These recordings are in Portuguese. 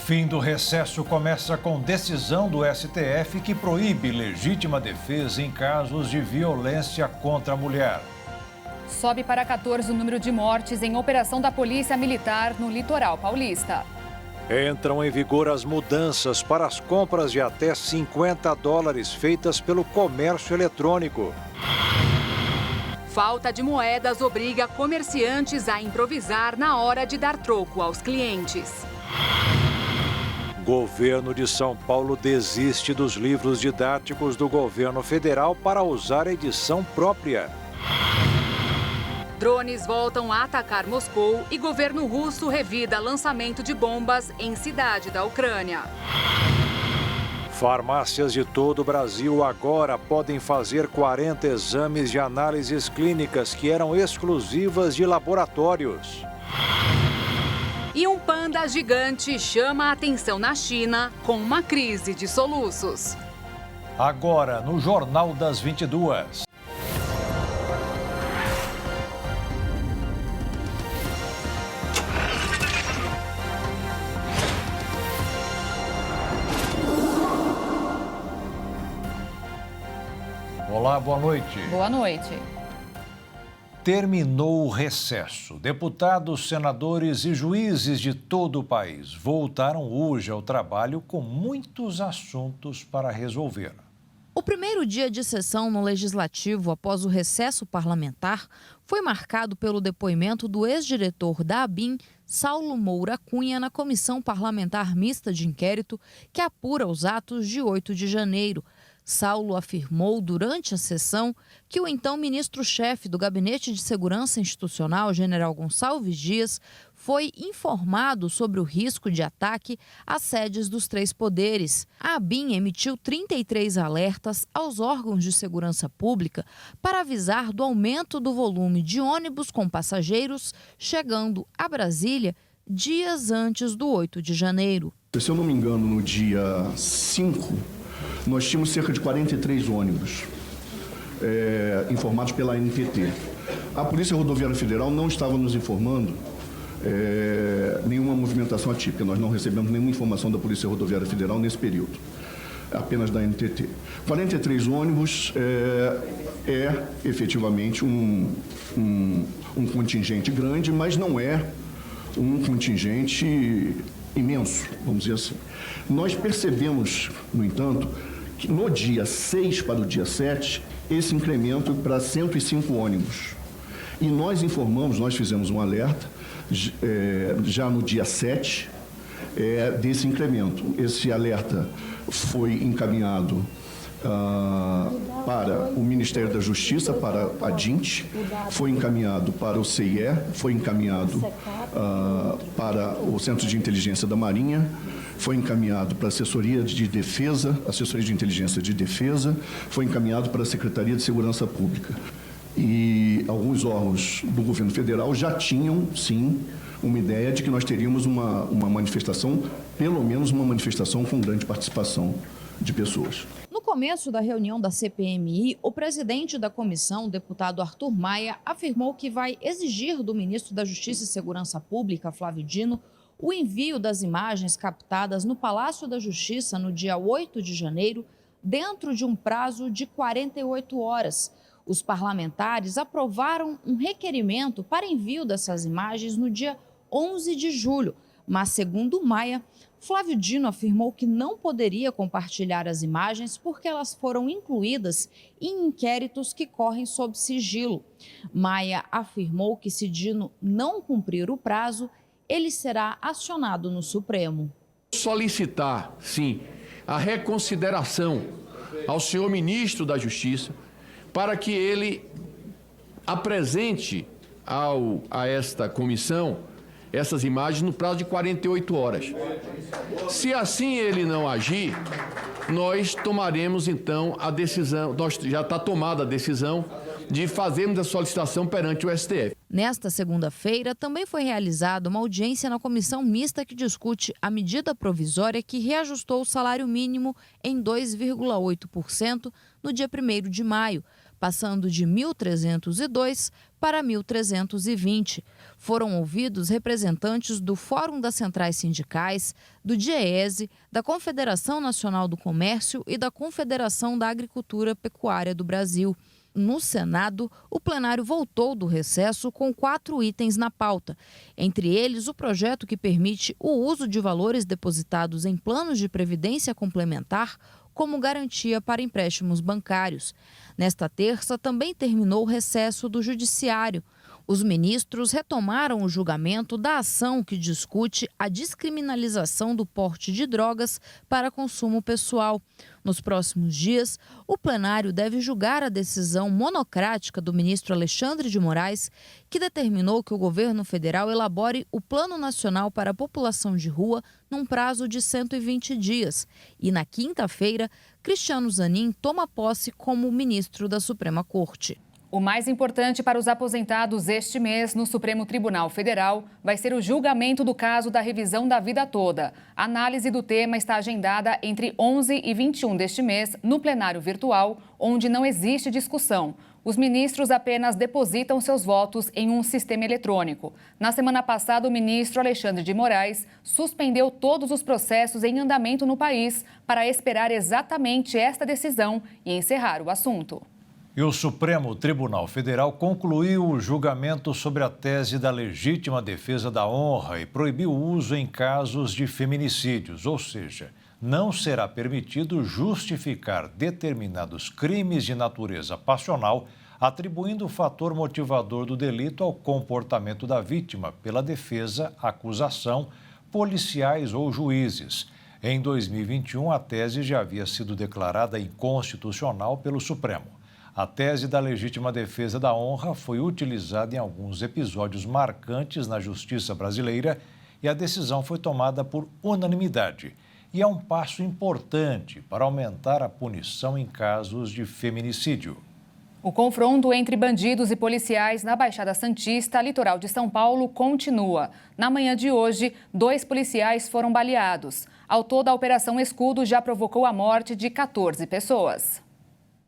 fim do recesso começa com decisão do STF que proíbe legítima defesa em casos de violência contra a mulher. Sobe para 14 o número de mortes em operação da Polícia Militar no litoral paulista. Entram em vigor as mudanças para as compras de até $50 feitas pelo comércio eletrônico. Falta de moedas obriga comerciantes a improvisar na hora de dar troco aos clientes. Governo de São Paulo desiste dos livros didáticos do governo federal para usar edição própria. Drones voltam a atacar Moscou e governo russo revida lançamento de bombas em cidade da Ucrânia. Farmácias de todo o Brasil agora podem fazer 40 exames de análises clínicas que eram exclusivas de laboratórios. E um panda gigante chama a atenção na China com uma crise de soluços. Agora, no Jornal das 22. Olá, boa noite. Boa noite. Terminou o recesso. Deputados, senadores e juízes de todo o país voltaram hoje ao trabalho com muitos assuntos para resolver. O primeiro dia de sessão no Legislativo após o recesso parlamentar foi marcado pelo depoimento do ex-diretor da ABIN, Saulo Moura Cunha, na Comissão Parlamentar Mista de Inquérito que apura os atos de 8 de janeiro. Saulo afirmou durante a sessão que o então ministro-chefe do Gabinete de Segurança Institucional, general Gonçalves Dias, foi informado sobre o risco de ataque às sedes dos três poderes. A ABIN emitiu 33 alertas aos órgãos de segurança pública para avisar do aumento do volume de ônibus com passageiros chegando a Brasília dias antes do 8 de janeiro. Se eu não me engano, no dia 5, nós tínhamos cerca de 43 ônibus informados pela ANTT. A Polícia Rodoviária Federal não estava nos informando nenhuma movimentação atípica. Nós não recebemos nenhuma informação da Polícia Rodoviária Federal nesse período, apenas da ANTT. 43 ônibus efetivamente um contingente grande, mas não é um contingente imenso, vamos dizer assim. Nós percebemos, no entanto, que no dia 6 para o dia 7, esse incremento para 105 ônibus. E nós informamos, nós fizemos um alerta, já no dia 7, desse incremento. Esse alerta foi encaminhado para o Ministério da Justiça, para a DINT, foi encaminhado para o CIE, foi encaminhado para o Centro de Inteligência da Marinha, foi encaminhado para a Assessoria de Defesa, Assessoria de Inteligência de Defesa, foi encaminhado para a Secretaria de Segurança Pública. E alguns órgãos do governo federal já tinham, sim, uma ideia de que nós teríamos uma manifestação, pelo menos uma manifestação com grande participação de pessoas. No começo da reunião da CPMI, o presidente da comissão, o deputado Arthur Maia, afirmou que vai exigir do ministro da Justiça e Segurança Pública, Flávio Dino, o envio das imagens captadas no Palácio da Justiça no dia 8 de janeiro, dentro de um prazo de 48 horas. Os parlamentares aprovaram um requerimento para envio dessas imagens no dia 11 de julho, mas, segundo Maia, Flávio Dino afirmou que não poderia compartilhar as imagens porque elas foram incluídas em inquéritos que correm sob sigilo. Maia afirmou que, se Dino não cumprir o prazo, ele será acionado no Supremo. Solicitar, sim, a reconsideração ao senhor ministro da Justiça para que ele apresente a esta comissão essas imagens no prazo de 48 horas. Se assim ele não agir, nós tomaremos então a decisão, já está tomada a decisão de fazermos a solicitação perante o STF. Nesta segunda-feira, também foi realizada uma audiência na comissão mista que discute a medida provisória que reajustou o salário mínimo em 2,8% no dia 1º de maio. passando de 1.302 para 1.320. Foram ouvidos representantes do Fórum das Centrais Sindicais, do DIEESE, da Confederação Nacional do Comércio e da Confederação da Agricultura e Pecuária do Brasil. No Senado, o plenário voltou do recesso com 4 itens na pauta. Entre eles, o projeto que permite o uso de valores depositados em planos de previdência complementar como garantia para empréstimos bancários. Nesta terça, também terminou o recesso do Judiciário. Os ministros retomaram o julgamento da ação que discute a descriminalização do porte de drogas para consumo pessoal. Nos próximos dias, o plenário deve julgar a decisão monocrática do ministro Alexandre de Moraes, que determinou que o governo federal elabore o Plano Nacional para a População de Rua num prazo de 120 dias. E na quinta-feira, Cristiano Zanin toma posse como ministro da Suprema Corte. O mais importante para os aposentados este mês no Supremo Tribunal Federal vai ser o julgamento do caso da revisão da vida toda. A análise do tema está agendada entre 11 e 21 deste mês no plenário virtual, onde não existe discussão. Os ministros apenas depositam seus votos em um sistema eletrônico. Na semana passada, o ministro Alexandre de Moraes suspendeu todos os processos em andamento no país para esperar exatamente esta decisão e encerrar o assunto. E o Supremo Tribunal Federal concluiu o julgamento sobre a tese da legítima defesa da honra e proibiu o uso em casos de feminicídios, ou seja, não será permitido justificar determinados crimes de natureza passional, atribuindo o fator motivador do delito ao comportamento da vítima pela defesa, acusação, policiais ou juízes. Em 2021, a tese já havia sido declarada inconstitucional pelo Supremo. A tese da legítima defesa da honra foi utilizada em alguns episódios marcantes na justiça brasileira e a decisão foi tomada por unanimidade. E é um passo importante para aumentar a punição em casos de feminicídio. O confronto entre bandidos e policiais na Baixada Santista, litoral de São Paulo, continua. Na manhã de hoje, 2 policiais foram baleados. Ao todo, a Operação Escudo já provocou a morte de 14 pessoas.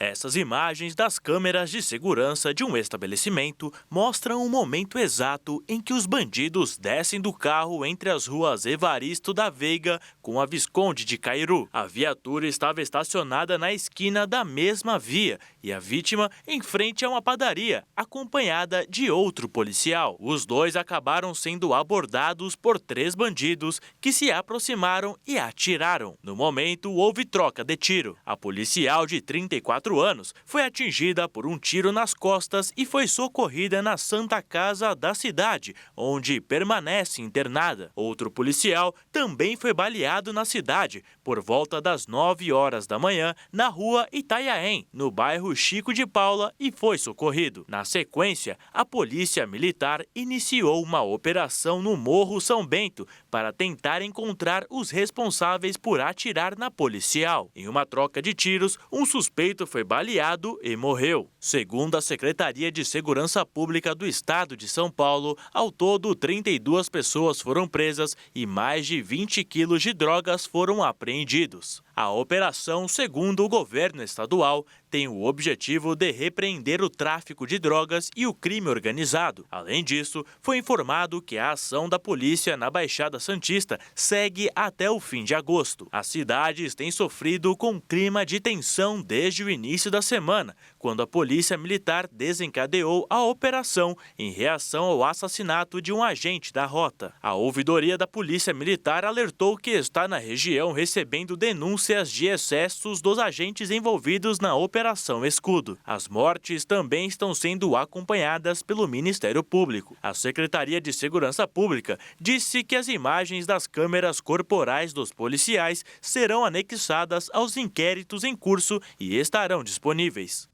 Essas imagens das câmeras de segurança de um estabelecimento mostram o momento exato em que os bandidos descem do carro entre as ruas Evaristo da Veiga com a Visconde de Cairu. A viatura estava estacionada na esquina da mesma via e a vítima em frente a uma padaria, acompanhada de outro policial. Os dois acabaram sendo abordados por 3 bandidos que se aproximaram e atiraram. No momento, houve troca de tiro. A policial de 34 anos foi atingida por um tiro nas costas e foi socorrida na Santa Casa da cidade, onde permanece internada. Outro policial também foi baleado na cidade por volta das 9 horas da manhã na rua Itaiaém, no bairro Chico de Paula, e foi socorrido. Na sequência, a Polícia Militar iniciou uma operação no Morro São Bento para tentar encontrar os responsáveis por atirar na policial. Em uma troca de tiros, um suspeito foi baleado e morreu. Segundo a Secretaria de Segurança Pública do Estado de São Paulo, ao todo 32 pessoas foram presas e mais de 20 quilos de drogas foram apreendidos. A operação, segundo o governo estadual, tem o objetivo de repreender o tráfico de drogas e o crime organizado. Além disso, foi informado que a ação da polícia na Baixada Santista segue até o fim de agosto. As cidades têm sofrido com clima de tensão desde o início da semana, quando a Polícia Militar desencadeou a operação em reação ao assassinato de um agente da rota. A ouvidoria da Polícia Militar alertou que está na região recebendo denúncias de excessos dos agentes envolvidos na Operação Escudo. As mortes também estão sendo acompanhadas pelo Ministério Público. A Secretaria de Segurança Pública disse que as imagens das câmeras corporais dos policiais serão anexadas aos inquéritos em curso e estarão disponíveis.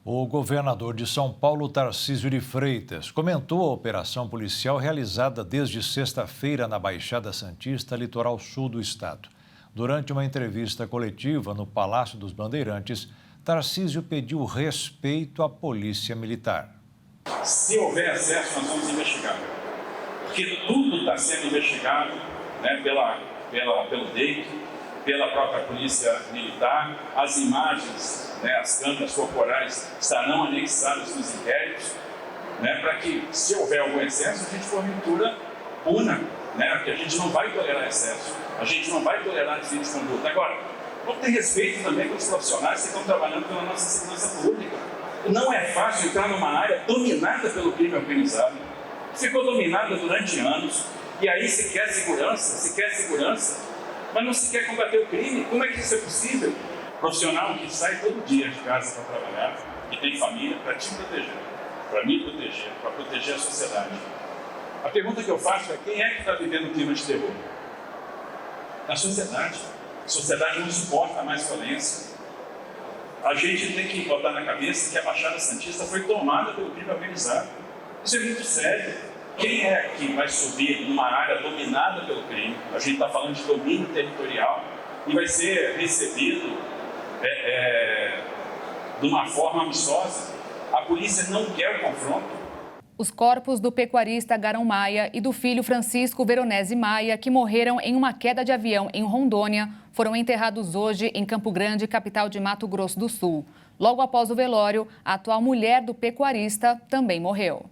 O governador de São Paulo, Tarcísio de Freitas, comentou a operação policial realizada desde sexta-feira na Baixada Santista, litoral sul do estado. Durante uma entrevista coletiva no Palácio dos Bandeirantes, Tarcísio pediu respeito à Polícia Militar. Se houver excesso, nós vamos investigar. Porque tudo está sendo investigado, né, pelo DEIC. pela própria Polícia Militar. As imagens, as câmeras corporais estarão anexadas nos inquéritos, para que, se houver algum excesso, a gente porventura puna, porque a gente não vai tolerar excesso, a gente não vai tolerar desvio de conduta. Agora, vamos ter respeito também pelos profissionais que estão trabalhando pela nossa segurança pública. Não é fácil entrar numa área dominada pelo crime organizado, ficou dominada durante anos, e aí se quer segurança, mas não se quer combater o crime. Como é que isso é possível? Profissional que sai todo dia de casa para trabalhar, que tem família, para te proteger, para me proteger, para proteger a sociedade. A pergunta que eu faço é: quem é que está vivendo um clima de terror? A sociedade. A sociedade não suporta mais violência. A gente tem que botar na cabeça que a Baixada Santista foi tomada pelo crime organizado. Isso é muito sério. Quem é que vai subir numa área dominada pelo crime? A gente está falando de domínio territorial e vai ser recebido de uma forma amistosa. A polícia não quer o confronto. Os corpos do pecuarista Garão Maia e do filho Francisco Veronese Maia, que morreram em uma queda de avião em Rondônia, foram enterrados hoje em Campo Grande, capital de Mato Grosso do Sul. Logo após o velório, a atual mulher do pecuarista também morreu.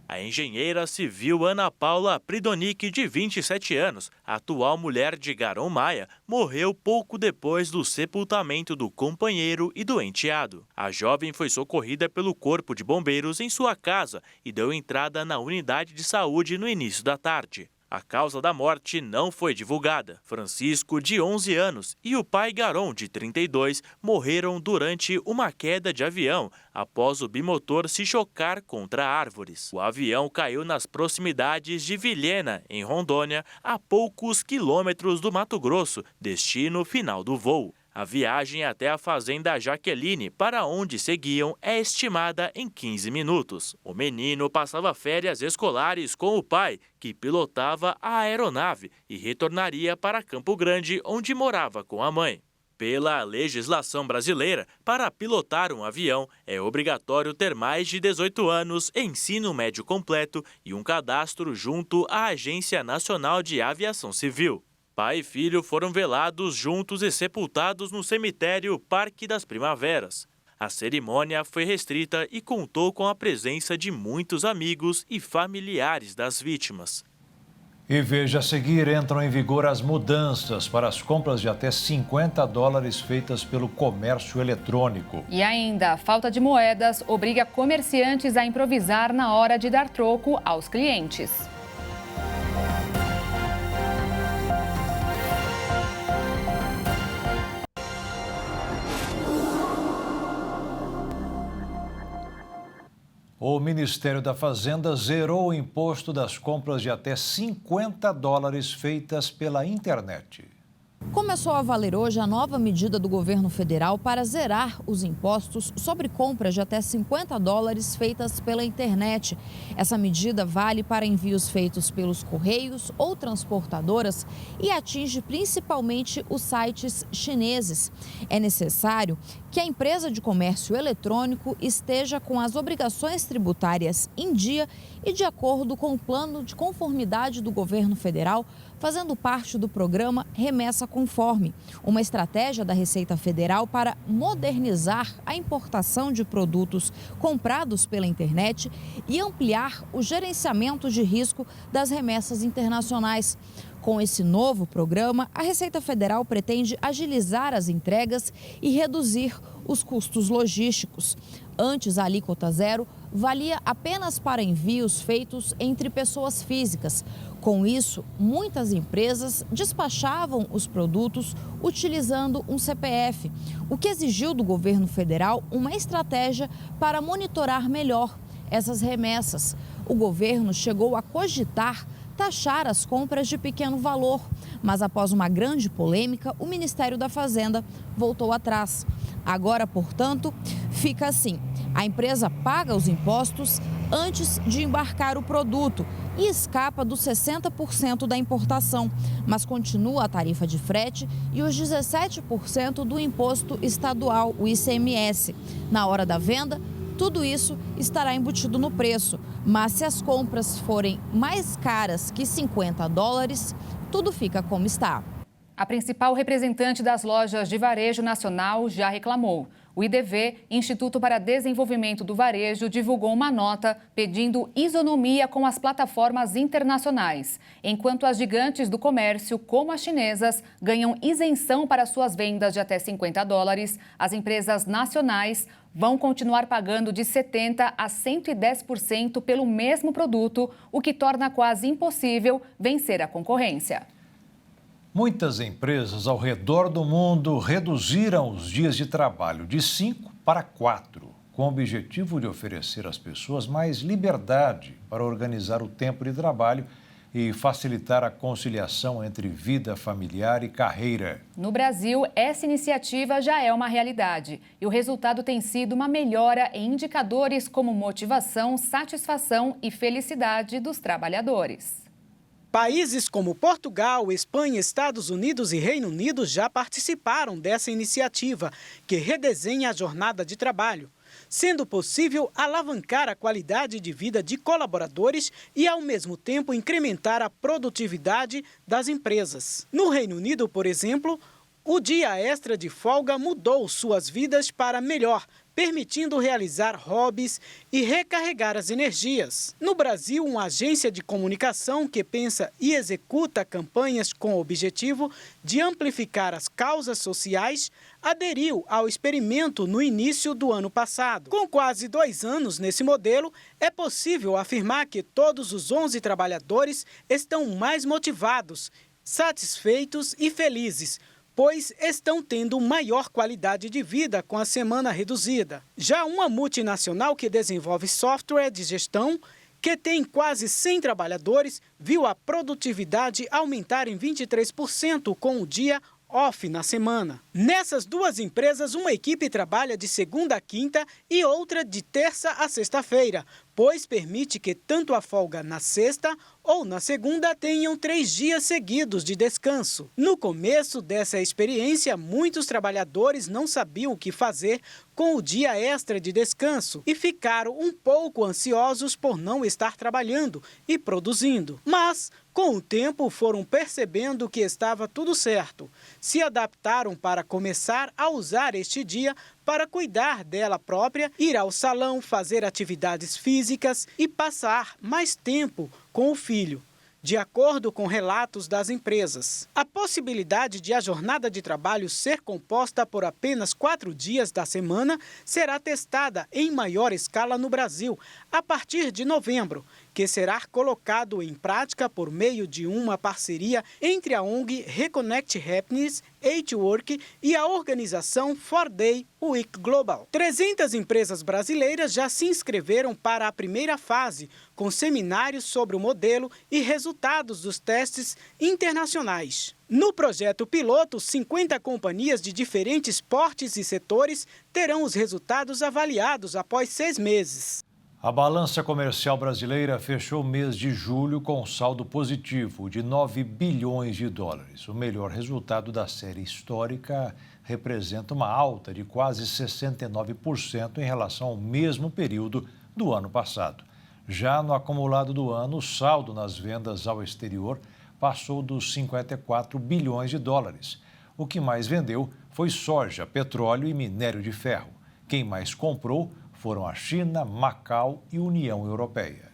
A engenheira civil Ana Paula Pridonic, de 27 anos, atual mulher de Garão Maia, morreu pouco depois do sepultamento do companheiro e do enteado. A jovem foi socorrida pelo Corpo de Bombeiros em sua casa e deu entrada na unidade de saúde no início da tarde. A causa da morte não foi divulgada. Francisco, de 11 anos, e o pai Garão, de 32, morreram durante uma queda de avião após o bimotor se chocar contra árvores. O avião caiu nas proximidades de Vilhena, em Rondônia, a poucos quilômetros do Mato Grosso, destino final do voo. A viagem até a fazenda Jaqueline, para onde seguiam, é estimada em 15 minutos. O menino passava férias escolares com o pai, que pilotava a aeronave, e retornaria para Campo Grande, onde morava com a mãe. Pela legislação brasileira, para pilotar um avião, é obrigatório ter mais de 18 anos, ensino médio completo e um cadastro junto à Agência Nacional de Aviação Civil. Pai e filho foram velados juntos e sepultados no cemitério Parque das Primaveras. A cerimônia foi restrita e contou com a presença de muitos amigos e familiares das vítimas. E veja a seguir, entram em vigor as mudanças para as compras de até $50 feitas pelo comércio eletrônico. E ainda, a falta de moedas obriga comerciantes a improvisar na hora de dar troco aos clientes. O Ministério da Fazenda zerou o imposto das compras de até $50 feitas pela internet. Começou a valer hoje a nova medida do governo federal para zerar os impostos sobre compras de até $50 feitas pela internet. Essa medida vale para envios feitos pelos correios ou transportadoras e atinge principalmente os sites chineses. É necessário que a empresa de comércio eletrônico esteja com as obrigações tributárias em dia e de acordo com o plano de conformidade do governo federal, fazendo parte do programa Remessa Conforme, uma estratégia da Receita Federal para modernizar a importação de produtos comprados pela internet e ampliar o gerenciamento de risco das remessas internacionais. Com esse novo programa, a Receita Federal pretende agilizar as entregas e reduzir os custos logísticos. Antes, a alíquota zero valia apenas para envios feitos entre pessoas físicas. Com isso, muitas empresas despachavam os produtos utilizando um CPF, o que exigiu do governo federal uma estratégia para monitorar melhor essas remessas. O governo chegou a cogitar taxar as compras de pequeno valor, mas após uma grande polêmica, o Ministério da Fazenda voltou atrás. Agora, portanto, fica assim: a empresa paga os impostos antes de embarcar o produto e escapa dos 60% da importação, mas continua a tarifa de frete e os 17% do imposto estadual, o ICMS. Na hora da venda, tudo isso estará embutido no preço, mas se as compras forem mais caras que $50, tudo fica como está. A principal representante das lojas de varejo nacional já reclamou. O IDV, Instituto para Desenvolvimento do Varejo, divulgou uma nota pedindo isonomia com as plataformas internacionais, enquanto as gigantes do comércio, como as chinesas, ganham isenção para suas vendas de até $50, as empresas nacionais vão continuar pagando de 70% a 110% pelo mesmo produto, o que torna quase impossível vencer a concorrência. Muitas empresas ao redor do mundo reduziram os dias de trabalho de 5 para 4, com o objetivo de oferecer às pessoas mais liberdade para organizar o tempo de trabalho e facilitar a conciliação entre vida familiar e carreira. No Brasil, essa iniciativa já é uma realidade e o resultado tem sido uma melhora em indicadores como motivação, satisfação e felicidade dos trabalhadores. Países como Portugal, Espanha, Estados Unidos e Reino Unido já participaram dessa iniciativa, que redesenha a jornada de trabalho, sendo possível alavancar a qualidade de vida de colaboradores e, ao mesmo tempo, incrementar a produtividade das empresas. No Reino Unido, por exemplo, o dia extra de folga mudou suas vidas para melhor, permitindo realizar hobbies e recarregar as energias. No Brasil, uma agência de comunicação que pensa e executa campanhas com o objetivo de amplificar as causas sociais aderiu ao experimento no início do ano passado. Com quase 2 anos nesse modelo, é possível afirmar que todos os 11 trabalhadores estão mais motivados, satisfeitos e felizes, pois estão tendo maior qualidade de vida com a semana reduzida. Já uma multinacional que desenvolve software de gestão, que tem quase 100 trabalhadores, viu a produtividade aumentar em 23% com o dia off na semana. Nessas duas empresas, uma equipe trabalha de segunda a quinta e outra de terça a sexta-feira, pois permite que tanto a folga na sexta ou na segunda tenham 3 dias seguidos de descanso. No começo dessa experiência, muitos trabalhadores não sabiam o que fazer com o dia extra de descanso e ficaram um pouco ansiosos por não estar trabalhando e produzindo. Mas, com o tempo, foram percebendo que estava tudo certo. Se adaptaram para começar a usar este dia para cuidar dela própria, ir ao salão, fazer atividades físicas e passar mais tempo com o filho, de acordo com relatos das empresas. A possibilidade de a jornada de trabalho ser composta por apenas 4 dias da semana será testada em maior escala no Brasil, a partir de novembro, que será colocado em prática por meio de uma parceria entre a ONG Reconnect Happiness, 8Work e a organização 4-Day Week Global. 300 empresas brasileiras já se inscreveram para a primeira fase, com seminários sobre o modelo e resultados dos testes internacionais. No projeto piloto, 50 companhias de diferentes portes e setores terão os resultados avaliados após 6 meses. A balança comercial brasileira fechou o mês de julho com um saldo positivo de 9 bilhões de dólares. O melhor resultado da série histórica representa uma alta de quase 69% em relação ao mesmo período do ano passado. Já no acumulado do ano, o saldo nas vendas ao exterior passou dos 54 bilhões de dólares. O que mais vendeu foi soja, petróleo e minério de ferro. Quem mais comprou foram a China, Macau e União Europeia.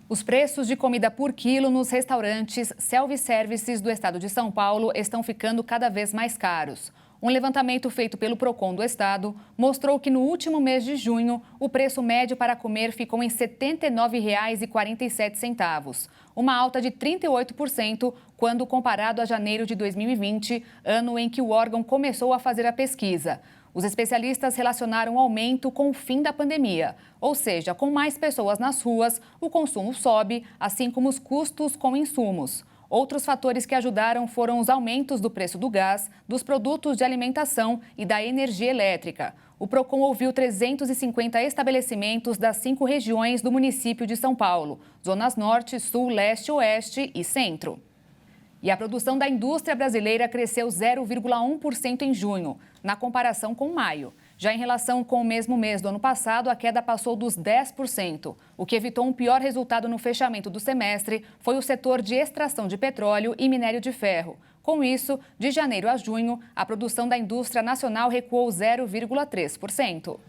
Os preços de comida por quilo nos restaurantes self-services do estado de São Paulo estão ficando cada vez mais caros. Um levantamento feito pelo Procon do estado mostrou que no último mês de junho, o preço médio para comer ficou em R$ 79,47, uma alta de 38% quando comparado a janeiro de 2020, ano em que o órgão começou a fazer a pesquisa. Os especialistas relacionaram o aumento com o fim da pandemia, ou seja, com mais pessoas nas ruas, o consumo sobe, assim como os custos com insumos. Outros fatores que ajudaram foram os aumentos do preço do gás, dos produtos de alimentação e da energia elétrica. O Procon ouviu 350 estabelecimentos das 5 regiões do município de São Paulo, zonas norte, sul, leste, oeste e centro. E a produção da indústria brasileira cresceu 0,1% em junho, na comparação com maio. Já em relação com o mesmo mês do ano passado, a queda passou dos 10%. O que evitou um pior resultado no fechamento do semestre foi o setor de extração de petróleo e minério de ferro. Com isso, de janeiro a junho, a produção da indústria nacional recuou 0,3%.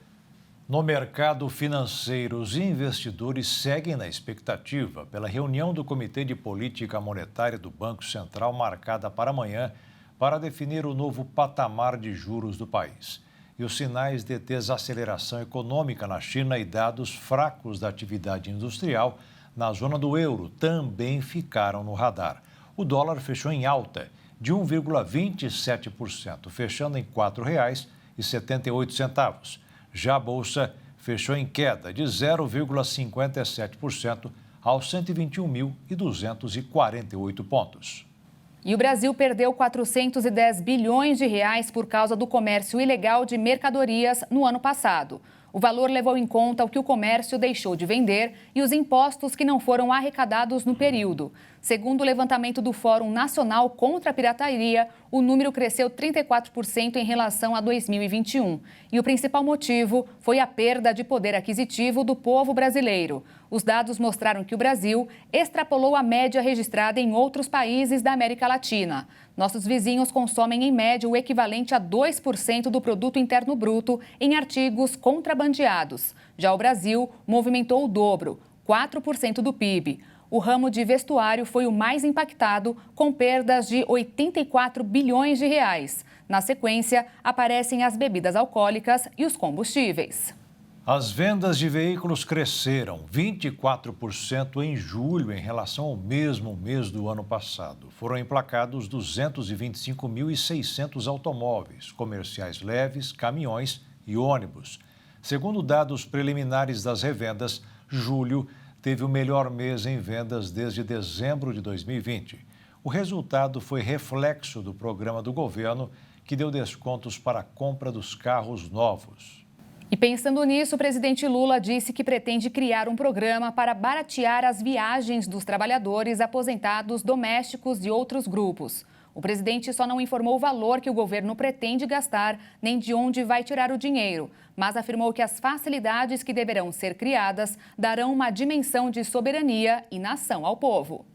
No mercado financeiro, os investidores seguem na expectativa pela reunião do Comitê de Política Monetária do Banco Central marcada para amanhã para definir o novo patamar de juros do país. E os sinais de desaceleração econômica na China e dados fracos da atividade industrial na zona do euro também ficaram no radar. O dólar fechou em alta de 1,27%, fechando em R$ 4,78. Já a Bolsa fechou em queda de 0,57% aos 121.248 pontos. E o Brasil perdeu 410 bilhões de reais por causa do comércio ilegal de mercadorias no ano passado. O valor levou em conta o que o comércio deixou de vender e os impostos que não foram arrecadados no período. Segundo o levantamento do Fórum Nacional contra a Pirataria, o número cresceu 34% em relação a 2021. E o principal motivo foi a perda de poder aquisitivo do povo brasileiro. Os dados mostraram que o Brasil extrapolou a média registrada em outros países da América Latina. Nossos vizinhos consomem, em média, o equivalente a 2% do produto interno bruto em artigos contrabandeados. Já o Brasil movimentou o dobro, 4% do PIB. O ramo de vestuário foi o mais impactado, com perdas de 84 bilhões de reais. Na sequência, aparecem as bebidas alcoólicas e os combustíveis. As vendas de veículos cresceram 24% em julho em relação ao mesmo mês do ano passado. Foram emplacados 225.600 automóveis, comerciais leves, caminhões e ônibus. Segundo dados preliminares das revendas, julho teve o melhor mês em vendas desde dezembro de 2020. O resultado foi reflexo do programa do governo, que deu descontos para a compra dos carros novos. E pensando nisso, o presidente Lula disse que pretende criar um programa para baratear as viagens dos trabalhadores aposentados domésticos e outros grupos. O presidente só não informou o valor que o governo pretende gastar, nem de onde vai tirar o dinheiro, mas afirmou que as facilidades que deverão ser criadas darão uma dimensão de soberania e nação ao povo.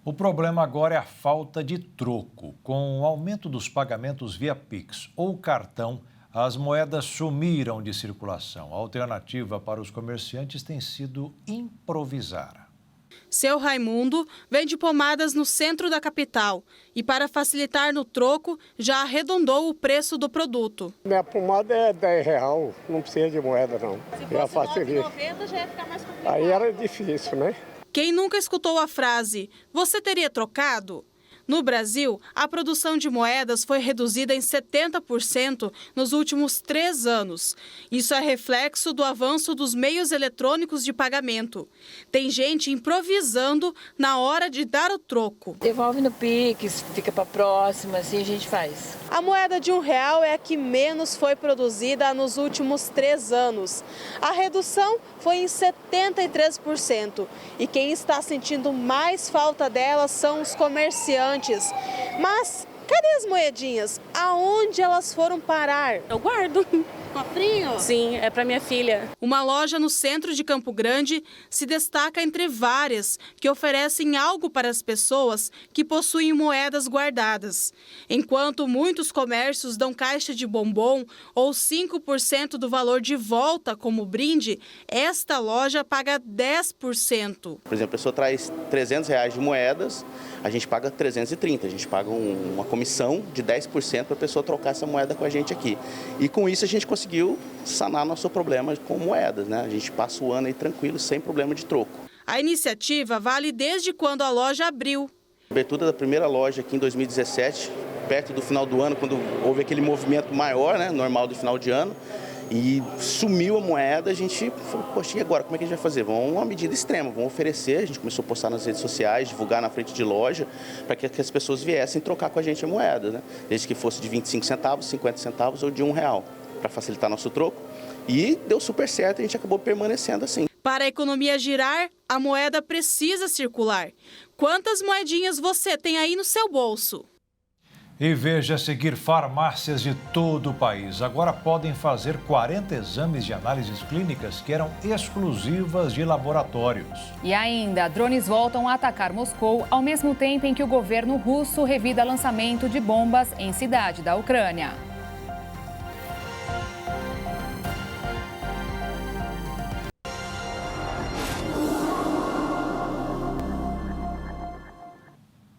O problema agora é a falta de troco. Com o aumento dos pagamentos via Pix ou cartão, as moedas sumiram de circulação. A alternativa para os comerciantes tem sido improvisar. Seu Raimundo vende pomadas no centro da capital e, para facilitar no troco, já arredondou o preço do produto. Minha pomada é R$10, não precisa de moeda não. Se fosse R$9,90 já ia ficar mais complicado. Aí era difícil, né? Quem nunca escutou a frase, você teria trocado? No Brasil, a produção de moedas foi reduzida em 70% nos últimos 3 anos. Isso é reflexo do avanço dos meios eletrônicos de pagamento. Tem gente improvisando na hora de dar o troco. Devolve no Pix, fica para a próxima, assim a gente faz. A moeda de R$1 é a que menos foi produzida nos últimos 3 anos. A redução foi em 73%. E quem está sentindo mais falta dela são os comerciantes. Mas cadê as moedinhas? Aonde elas foram parar? Eu guardo. Cofrinho? Sim, é para minha filha. Uma loja no centro de Campo Grande se destaca entre várias que oferecem algo para as pessoas que possuem moedas guardadas. Enquanto muitos comércios dão caixa de bombom ou 5% do valor de volta como brinde, esta loja paga 10%. Por exemplo, a pessoa traz R$300 de moedas, a gente paga 330, a gente paga uma comissão de 10% para a pessoa trocar essa moeda com a gente aqui. E com isso a gente conseguiu sanar nosso problema com moedas, né? A gente passa o ano aí tranquilo, sem problema de troco. A iniciativa vale desde quando a loja abriu. A abertura da primeira loja aqui em 2017, perto do final do ano, quando houve aquele movimento maior, né, normal do final de ano, e sumiu a moeda, a gente falou, poxa, e agora, como é que a gente vai fazer? Vamos uma medida extrema, vamos oferecer, a gente começou a postar nas redes sociais, divulgar na frente de loja, para que as pessoas viessem trocar com a gente a moeda, né? Desde que fosse de 25 centavos, 50 centavos ou de R$1, para facilitar nosso troco. E deu super certo, a gente acabou permanecendo assim. Para a economia girar, a moeda precisa circular. Quantas moedinhas você tem aí no seu bolso? E veja a seguir, farmácias de todo o país agora podem fazer 40 exames de análises clínicas que eram exclusivas de laboratórios. E ainda, drones voltam a atacar Moscou ao mesmo tempo em que o governo russo revida lançamento de bombas em cidade da Ucrânia.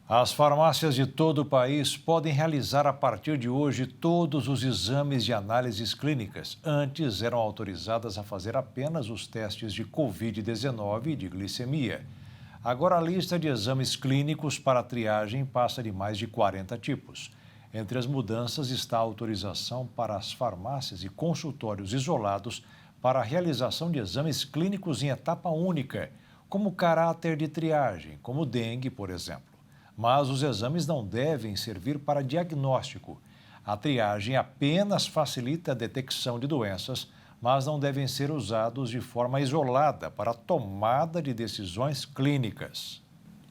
As farmácias de todo o país podem realizar a partir de hoje todos os exames de análises clínicas. Antes eram autorizadas a fazer apenas os testes de Covid-19 e de glicemia. Agora a lista de exames clínicos para triagem passa de mais de 40 tipos. Entre as mudanças está a autorização para as farmácias e consultórios isolados para a realização de exames clínicos em etapa única, como caráter de triagem, como dengue, por exemplo. Mas os exames não devem servir para diagnóstico. A triagem apenas facilita a detecção de doenças, mas não devem ser usados de forma isolada para a tomada de decisões clínicas.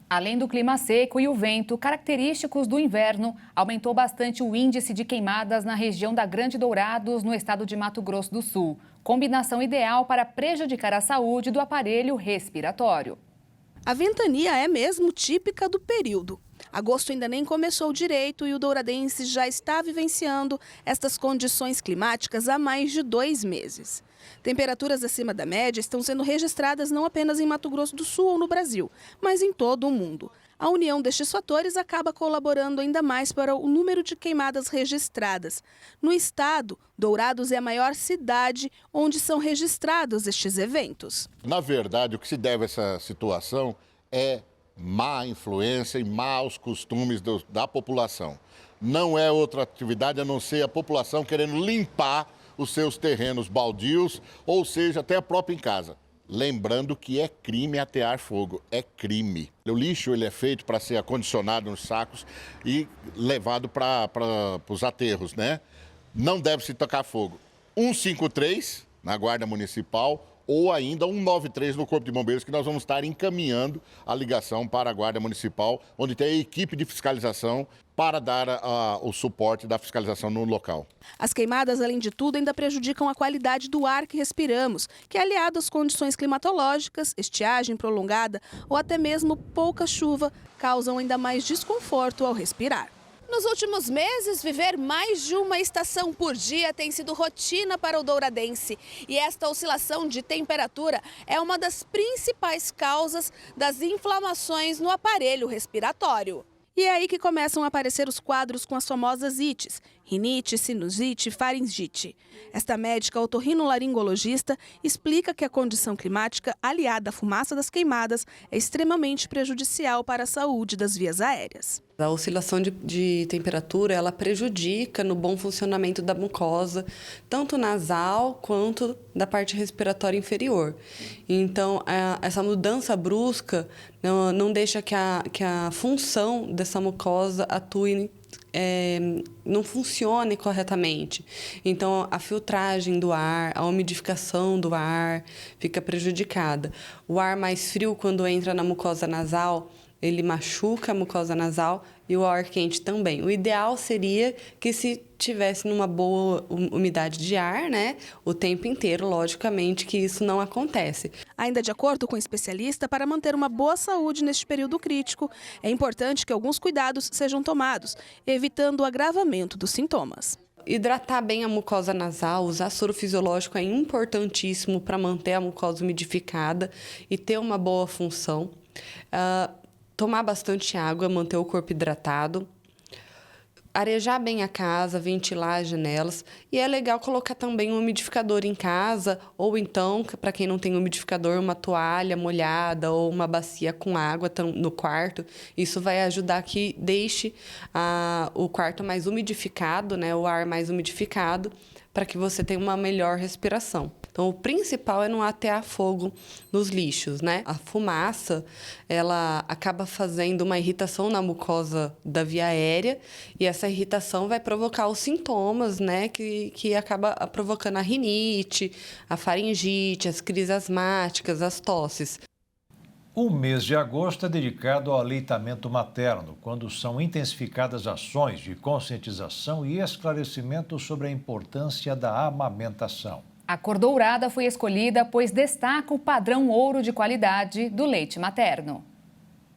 Além do clima seco e o vento, característicos do inverno, aumentou bastante o índice de queimadas na região da Grande Dourados, no estado de Mato Grosso do Sul. Combinação ideal para prejudicar a saúde do aparelho respiratório. A ventania é mesmo típica do período. Agosto ainda nem começou direito e o douradense já está vivenciando estas condições climáticas há mais de 2 meses. Temperaturas acima da média estão sendo registradas não apenas em Mato Grosso do Sul ou no Brasil, mas em todo o mundo. A união destes fatores acaba colaborando ainda mais para o número de queimadas registradas. No estado, Dourados é a maior cidade onde são registrados estes eventos. Na verdade, o que se deve a essa situação é má influência e maus costumes da população. Não é outra atividade a não ser a população querendo limpar os seus terrenos baldios, ou seja, até a própria em casa. Lembrando que é crime atear fogo, é crime. O lixo ele é feito para ser acondicionado nos sacos e levado para os aterros, né? Não deve se tocar fogo. 153 na Guarda Municipal ou ainda 193 no Corpo de Bombeiros, que nós vamos estar encaminhando a ligação para a Guarda Municipal, onde tem a equipe de fiscalização para dar o suporte da fiscalização no local. As queimadas, além de tudo, ainda prejudicam a qualidade do ar que respiramos, que é aliado às condições climatológicas, estiagem prolongada ou até mesmo pouca chuva, causam ainda mais desconforto ao respirar. Nos últimos meses, viver mais de uma estação por dia tem sido rotina para o douradense. E esta oscilação de temperatura é uma das principais causas das inflamações no aparelho respiratório. E é aí que começam a aparecer os quadros com as famosas ites, rinite, sinusite, faringite. Esta médica otorrinolaringologista explica que a condição climática aliada à fumaça das queimadas é extremamente prejudicial para a saúde das vias aéreas. A oscilação de temperatura, ela prejudica no bom funcionamento da mucosa, tanto nasal quanto da parte respiratória inferior. Então, essa mudança brusca não deixa que a função dessa mucosa atue, não funcione corretamente. Então, a filtragem do ar, a umidificação do ar fica prejudicada. O ar mais frio, quando entra na mucosa nasal, ele machuca a mucosa nasal e o ar quente também. O ideal seria que se tivesse numa boa umidade de ar, né, o tempo inteiro, logicamente que isso não acontece. Ainda de acordo com o especialista, para manter uma boa saúde neste período crítico, é importante que alguns cuidados sejam tomados, evitando o agravamento dos sintomas. Hidratar bem a mucosa nasal, usar soro fisiológico é importantíssimo para manter a mucosa umidificada e ter uma boa função. Tomar bastante água, manter o corpo hidratado, arejar bem a casa, ventilar as janelas. E é legal colocar também um umidificador em casa, ou então, para quem não tem umidificador, uma toalha molhada ou uma bacia com água no quarto. Isso vai ajudar que deixe o quarto mais umidificado, né, o ar mais umidificado, para que você tenha uma melhor respiração. Então, o principal é não atear fogo nos lixos, né? A fumaça, ela acaba fazendo uma irritação na mucosa da via aérea e essa irritação vai provocar os sintomas, né? Que acaba provocando a rinite, a faringite, as crises asmáticas, as tosses. O mês de agosto é dedicado ao aleitamento materno, quando são intensificadas ações de conscientização e esclarecimento sobre a importância da amamentação. A cor dourada foi escolhida pois destaca o padrão ouro de qualidade do leite materno.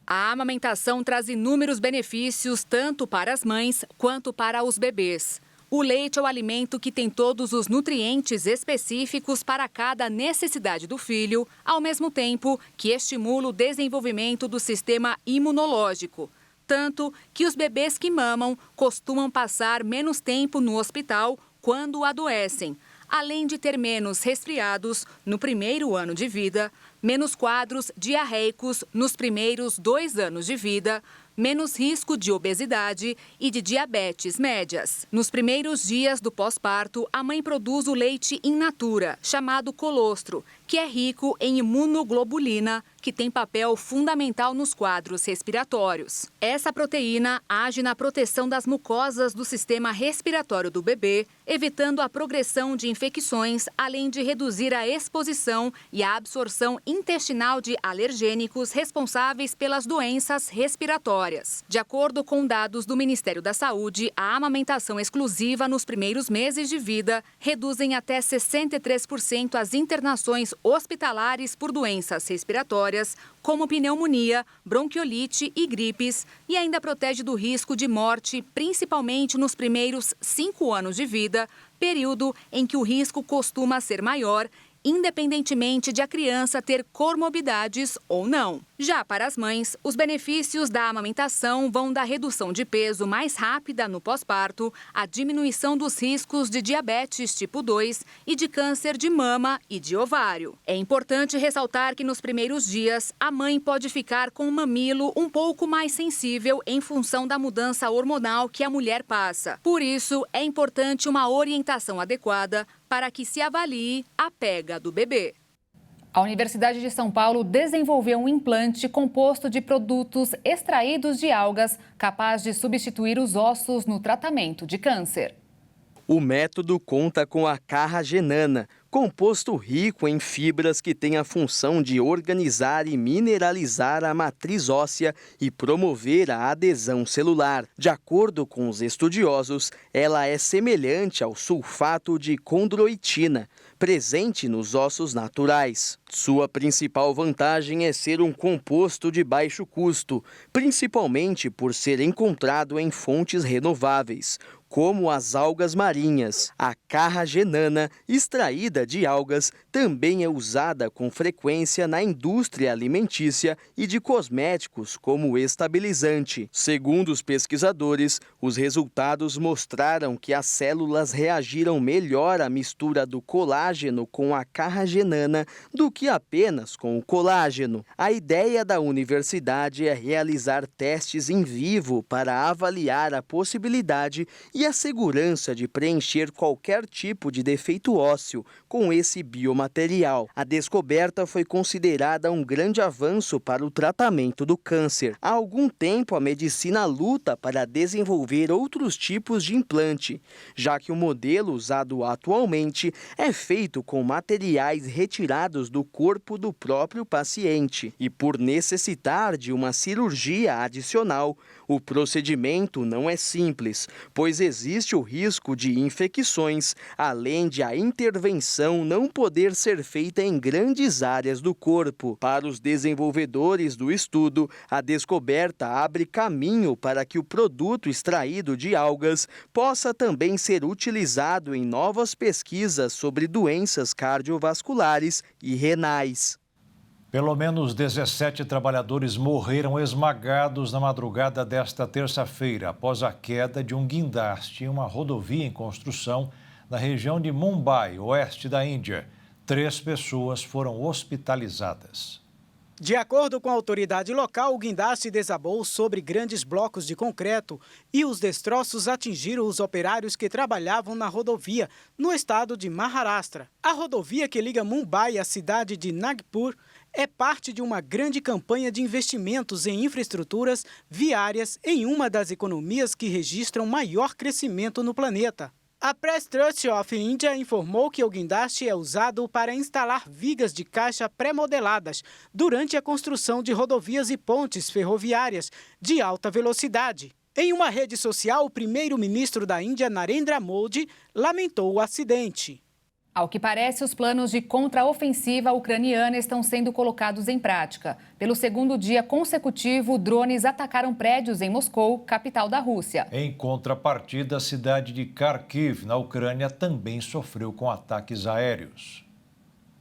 A amamentação traz inúmeros benefícios tanto para as mães quanto para os bebês. O leite é o alimento que tem todos os nutrientes específicos para cada necessidade do filho, ao mesmo tempo que estimula o desenvolvimento do sistema imunológico. Tanto que os bebês que mamam costumam passar menos tempo no hospital quando adoecem, além de ter menos resfriados no primeiro ano de vida, menos quadros diarreicos nos primeiros 2 anos de vida, menos risco de obesidade e de diabetes médias. Nos primeiros dias do pós-parto, a mãe produz o leite in natura, chamado colostro, que é rico em imunoglobulina, que tem papel fundamental nos quadros respiratórios. Essa proteína age na proteção das mucosas do sistema respiratório do bebê, evitando a progressão de infecções, além de reduzir a exposição e a absorção intestinal de alergênicos responsáveis pelas doenças respiratórias. De acordo com dados do Ministério da Saúde, a amamentação exclusiva nos primeiros meses de vida reduzem até 63% as internações hospitalares por doenças respiratórias, como pneumonia, bronquiolite e gripes, e ainda protege do risco de morte, principalmente nos primeiros 5 anos de vida, período em que o risco costuma ser maior, independentemente de a criança ter comorbidades ou não. Já para as mães, os benefícios da amamentação vão da redução de peso mais rápida no pós-parto, à diminuição dos riscos de diabetes tipo 2 e de câncer de mama e de ovário. É importante ressaltar que nos primeiros dias, a mãe pode ficar com o mamilo um pouco mais sensível em função da mudança hormonal que a mulher passa. Por isso, é importante uma orientação adequada para que se avalie a pega do bebê. A Universidade de São Paulo desenvolveu um implante composto de produtos extraídos de algas capaz de substituir os ossos no tratamento de câncer. O método conta com a carragenana, composto rico em fibras que tem a função de organizar e mineralizar a matriz óssea e promover a adesão celular. De acordo com os estudiosos, ela é semelhante ao sulfato de condroitina, presente nos ossos naturais. Sua principal vantagem é ser um composto de baixo custo, principalmente por ser encontrado em fontes renováveis, como as algas marinhas. A carragenana, extraída de algas, também é usada com frequência na indústria alimentícia e de cosméticos como estabilizante. Segundo os pesquisadores, os resultados mostraram que as células reagiram melhor à mistura do colágeno com a carragenana do que apenas com o colágeno. A ideia da universidade é realizar testes em vivo para avaliar a possibilidade e a segurança de preencher qualquer tipo de defeito ósseo com esse biomaterial. A descoberta foi considerada um grande avanço para o tratamento do câncer. Há algum tempo, a medicina luta para desenvolver outros tipos de implante, já que o modelo usado atualmente é feito com materiais retirados do corpo do próprio paciente. E por necessitar de uma cirurgia adicional, o procedimento não é simples, pois existe o risco de infecções, além de a intervenção não poder ser feita em grandes áreas do corpo. Para os desenvolvedores do estudo, a descoberta abre caminho para que o produto extraído de algas possa também ser utilizado em novas pesquisas sobre doenças cardiovasculares e renais. Pelo menos 17 trabalhadores morreram esmagados na madrugada desta terça-feira, após a queda de um guindaste em uma rodovia em construção na região de Mumbai, oeste da Índia. 3 pessoas foram hospitalizadas. De acordo com a autoridade local, o guindaste desabou sobre grandes blocos de concreto e os destroços atingiram os operários que trabalhavam na rodovia, no estado de Maharashtra. A rodovia que liga Mumbai à cidade de Nagpur é parte de uma grande campanha de investimentos em infraestruturas viárias em uma das economias que registram maior crescimento no planeta. A Press Trust of India informou que o guindaste é usado para instalar vigas de caixa pré-modeladas durante a construção de rodovias e pontes ferroviárias de alta velocidade. Em uma rede social, o primeiro-ministro da Índia, Narendra Modi, lamentou o acidente. Ao que parece, os planos de contraofensiva ucraniana estão sendo colocados em prática. Pelo segundo dia consecutivo, drones atacaram prédios em Moscou, capital da Rússia. Em contrapartida, a cidade de Kharkiv, na Ucrânia, também sofreu com ataques aéreos.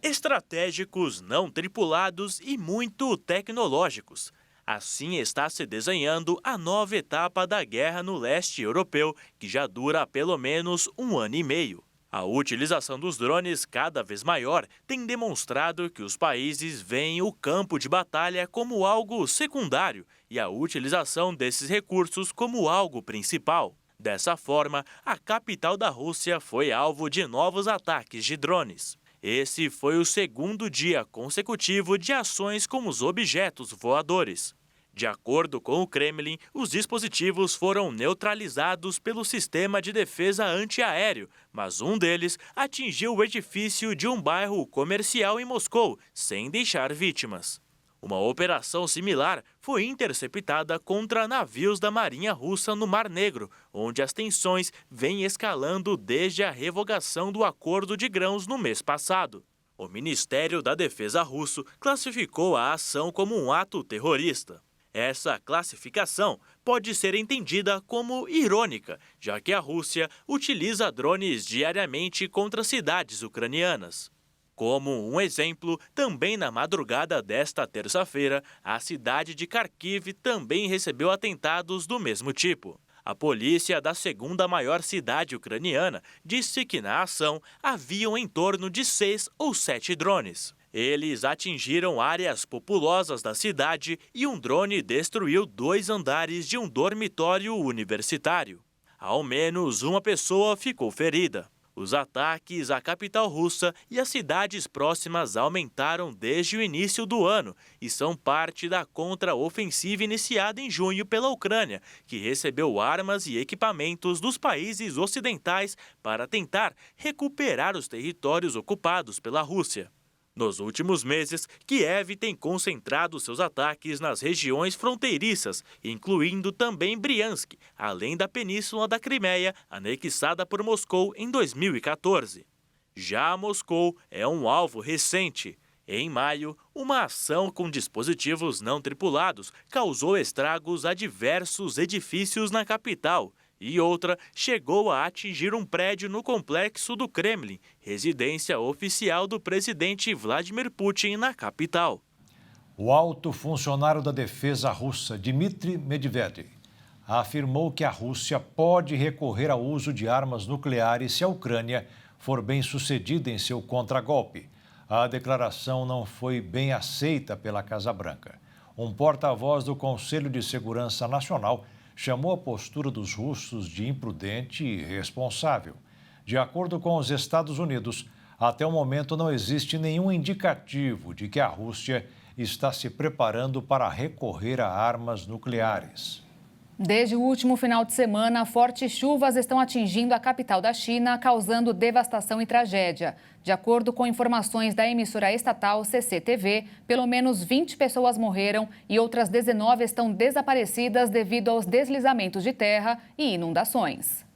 Estratégicos, não tripulados e muito tecnológicos. Assim está se desenhando a nova etapa da guerra no leste europeu, que já dura há pelo menos 1 ano e meio. A utilização dos drones, cada vez maior, tem demonstrado que os países veem o campo de batalha como algo secundário e a utilização desses recursos como algo principal. Dessa forma, a capital da Rússia foi alvo de novos ataques de drones. Esse foi o segundo dia consecutivo de ações com os objetos voadores. De acordo com o Kremlin, os dispositivos foram neutralizados pelo sistema de defesa antiaéreo, mas um deles atingiu o edifício de um bairro comercial em Moscou, sem deixar vítimas. Uma operação similar foi interceptada contra navios da Marinha Russa no Mar Negro, onde as tensões vêm escalando desde a revogação do acordo de grãos no mês passado. O Ministério da Defesa russo classificou a ação como um ato terrorista. Essa classificação pode ser entendida como irônica, já que a Rússia utiliza drones diariamente contra cidades ucranianas. Como um exemplo, também na madrugada desta terça-feira, a cidade de Kharkiv também recebeu atentados do mesmo tipo. A polícia da segunda maior cidade ucraniana disse que na ação haviam em torno de 6 ou 7 drones. Eles atingiram áreas populosas da cidade e um drone destruiu 2 andares de um dormitório universitário. Ao menos uma pessoa ficou ferida. Os ataques à capital russa e às cidades próximas aumentaram desde o início do ano e são parte da contraofensiva iniciada em junho pela Ucrânia, que recebeu armas e equipamentos dos países ocidentais para tentar recuperar os territórios ocupados pela Rússia. Nos últimos meses, Kiev tem concentrado seus ataques nas regiões fronteiriças, incluindo também Briansk, além da península da Crimeia, anexada por Moscou em 2014. Já Moscou é um alvo recente. Em maio, uma ação com dispositivos não tripulados causou estragos a diversos edifícios na capital. E outra chegou a atingir um prédio no complexo do Kremlin, residência oficial do presidente Vladimir Putin na capital. O alto funcionário da defesa russa, Dmitry Medvedev, afirmou que a Rússia pode recorrer ao uso de armas nucleares se a Ucrânia for bem sucedida em seu contragolpe. A declaração não foi bem aceita pela Casa Branca. Um porta-voz do Conselho de Segurança Nacional chamou a postura dos russos de imprudente e irresponsável. De acordo com os Estados Unidos, até o momento não existe nenhum indicativo de que a Rússia está se preparando para recorrer a armas nucleares. Desde o último final de semana, fortes chuvas estão atingindo a capital da China, causando devastação e tragédia. De acordo com informações da emissora estatal CCTV, pelo menos 20 pessoas morreram e outras 19 estão desaparecidas devido aos deslizamentos de terra e inundações.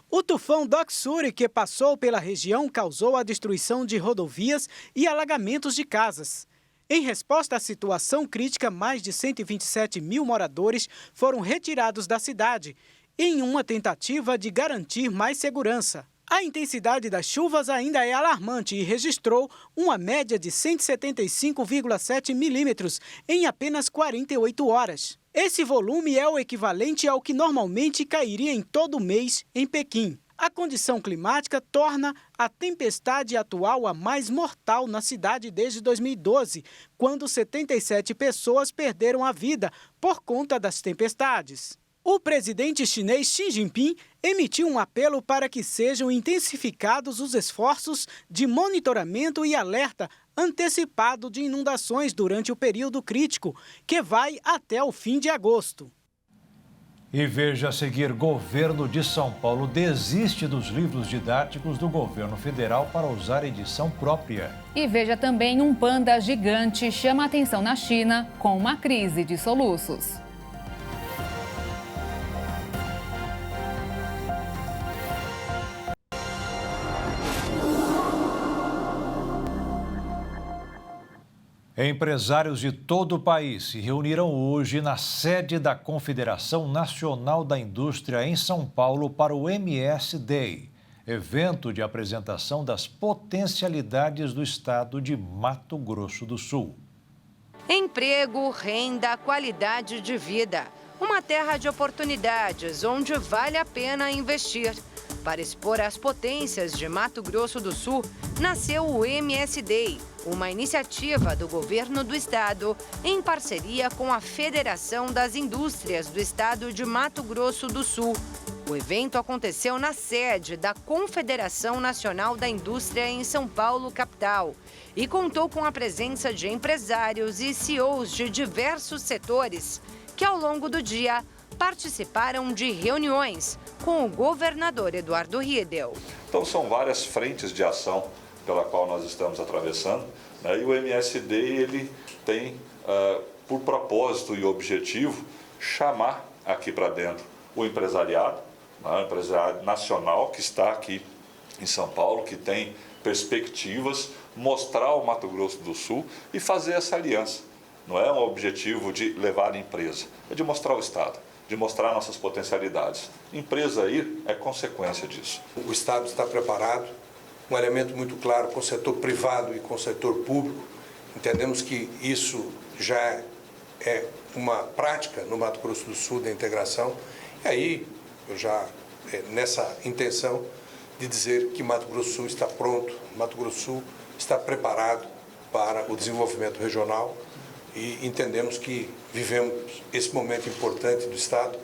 O tufão Doksuri, que passou pela região, causou a destruição de rodovias e alagamentos de casas. Em resposta à situação crítica, mais de 127 mil moradores foram retirados da cidade, em uma tentativa de garantir mais segurança. A intensidade das chuvas ainda é alarmante e registrou uma média de 175,7 milímetros em apenas 48 horas. Esse volume é o equivalente ao que normalmente cairia em todo o mês em Pequim. A condição climática torna a tempestade atual a mais mortal na cidade desde 2012, quando 77 pessoas perderam a vida por conta das tempestades. O presidente chinês Xi Jinping emitiu um apelo para que sejam intensificados os esforços de monitoramento e alerta antecipado de inundações durante o período crítico, que vai até o fim de agosto. E veja a seguir, governo de São Paulo desiste dos livros didáticos do governo federal para usar edição própria. E veja também, um panda gigante chama a atenção na China com uma crise de soluços. Empresários de todo o país se reuniram hoje na sede da Confederação Nacional da Indústria em São Paulo para o MS Day, evento de apresentação das potencialidades do estado de Mato Grosso do Sul. Emprego, renda, qualidade de vida. Uma terra de oportunidades onde vale a pena investir. Para expor as potências de Mato Grosso do Sul, nasceu o MS Day, uma iniciativa do governo do estado em parceria com a Federação das Indústrias do estado de Mato Grosso do Sul. O evento aconteceu na sede da Confederação Nacional da Indústria em São Paulo, capital, e contou com a presença de empresários e CEOs de diversos setores que, ao longo do dia, participaram de reuniões com o governador Eduardo Riedel. Então, são várias frentes de ação pela qual nós estamos atravessando, né? E o MSD ele tem por propósito e objetivo chamar aqui para dentro o empresariado, né? O empresariado nacional que está aqui em São Paulo, que tem perspectivas, mostrar o Mato Grosso do Sul e fazer essa aliança. Não é um objetivo de levar a empresa, é de mostrar o estado, de mostrar nossas potencialidades. Empresa aí é consequência disso. O estado está preparado, um elemento muito claro com o setor privado e com o setor público. Entendemos que isso já é uma prática no Mato Grosso do Sul da integração. E aí, eu já nessa intenção de dizer que Mato Grosso do Sul está pronto, Mato Grosso do Sul está preparado para o desenvolvimento regional e entendemos que vivemos esse momento importante do estado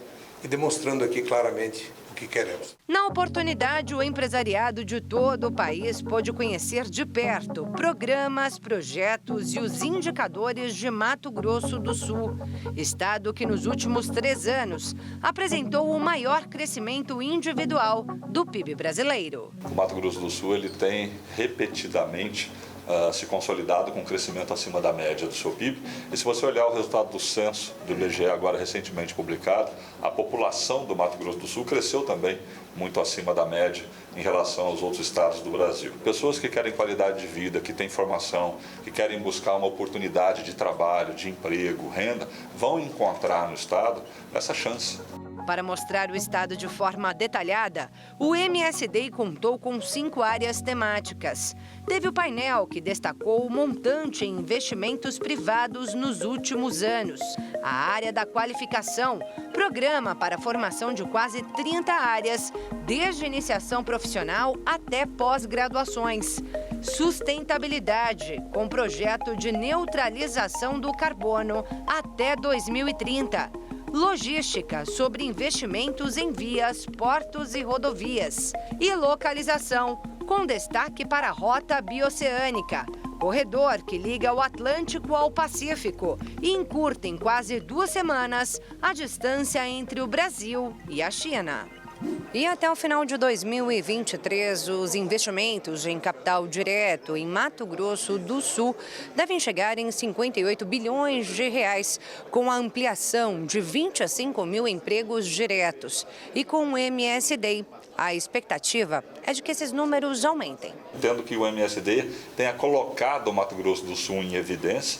e demonstrando aqui claramente o que queremos. Na oportunidade, o empresariado de todo o país pôde conhecer de perto programas, projetos e os indicadores de Mato Grosso do Sul, estado que nos últimos 3 anos apresentou o maior crescimento individual do PIB brasileiro. O Mato Grosso do Sul ele tem repetidamente se consolidado com um crescimento acima da média do seu PIB. E se você olhar o resultado do censo do IBGE, agora recentemente publicado, a população do Mato Grosso do Sul cresceu também muito acima da média em relação aos outros estados do Brasil. Pessoas que querem qualidade de vida, que têm formação, que querem buscar uma oportunidade de trabalho, de emprego, renda, vão encontrar no estado essa chance. Para mostrar o estado de forma detalhada, o MS Day contou com 5 áreas temáticas. Teve o painel que destacou o montante em investimentos privados nos últimos anos. A área da qualificação, programa para a formação de quase 30 áreas, desde iniciação profissional até pós-graduações. Sustentabilidade, com projeto de neutralização do carbono até 2030. Logística, sobre investimentos em vias, portos e rodovias. E localização, com destaque para a Rota Bioceânica, corredor que liga o Atlântico ao Pacífico e encurta em quase 2 semanas a distância entre o Brasil e a China. E até o final de 2023, os investimentos em capital direto em Mato Grosso do Sul devem chegar em 58 bilhões de reais, com a ampliação de 25 mil empregos diretos. E com o MS Day, a expectativa é de que esses números aumentem. Entendo que o MSD tenha colocado o Mato Grosso do Sul em evidência,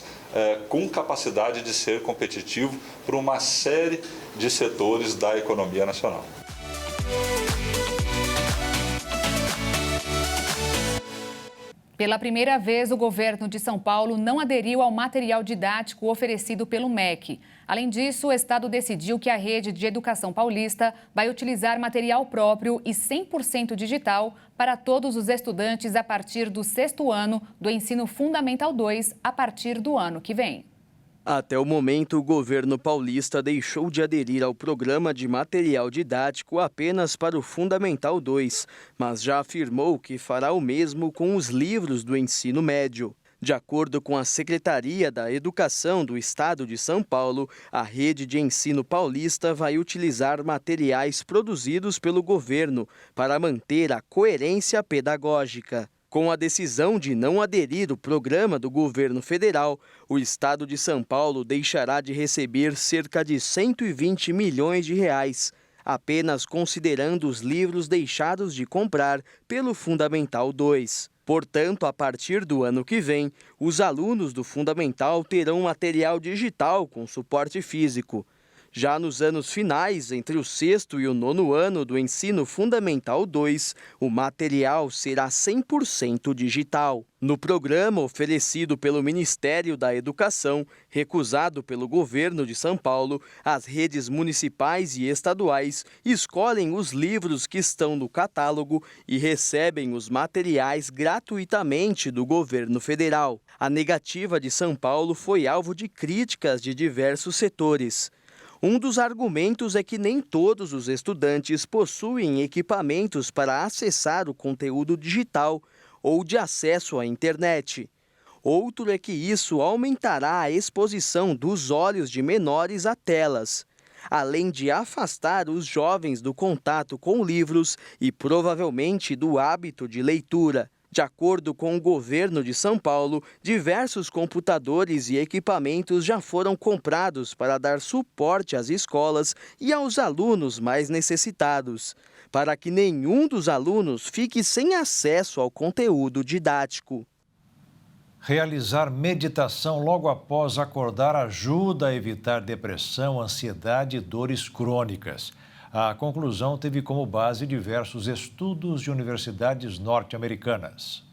com capacidade de ser competitivo para uma série de setores da economia nacional. Pela primeira vez, o governo de São Paulo não aderiu ao material didático oferecido pelo MEC. Além disso, o estado decidiu que a rede de educação paulista vai utilizar material próprio e 100% digital para todos os estudantes a partir do 6º ano do Ensino Fundamental 2, a partir do ano que vem. Até o momento, o governo paulista deixou de aderir ao programa de material didático apenas para o Fundamental 2, mas já afirmou que fará o mesmo com os livros do ensino médio. De acordo com a Secretaria da Educação do Estado de São Paulo, a rede de ensino paulista vai utilizar materiais produzidos pelo governo para manter a coerência pedagógica. Com a decisão de não aderir ao programa do governo federal, o Estado de São Paulo deixará de receber cerca de 120 milhões de reais, apenas considerando os livros deixados de comprar pelo Fundamental 2. Portanto, a partir do ano que vem, os alunos do Fundamental terão material digital com suporte físico. Já nos anos finais, entre o 6º e o 9º ano do Ensino Fundamental 2, o material será 100% digital. No programa oferecido pelo Ministério da Educação, recusado pelo governo de São Paulo, as redes municipais e estaduais escolhem os livros que estão no catálogo e recebem os materiais gratuitamente do governo federal. A negativa de São Paulo foi alvo de críticas de diversos setores. Um dos argumentos é que nem todos os estudantes possuem equipamentos para acessar o conteúdo digital ou de acesso à internet. Outro é que isso aumentará a exposição dos olhos de menores a telas, além de afastar os jovens do contato com livros e provavelmente do hábito de leitura. De acordo com o governo de São Paulo, diversos computadores e equipamentos já foram comprados para dar suporte às escolas e aos alunos mais necessitados, para que nenhum dos alunos fique sem acesso ao conteúdo didático. Realizar meditação logo após acordar ajuda a evitar depressão, ansiedade e dores crônicas. A conclusão teve como base diversos estudos de universidades norte-americanas.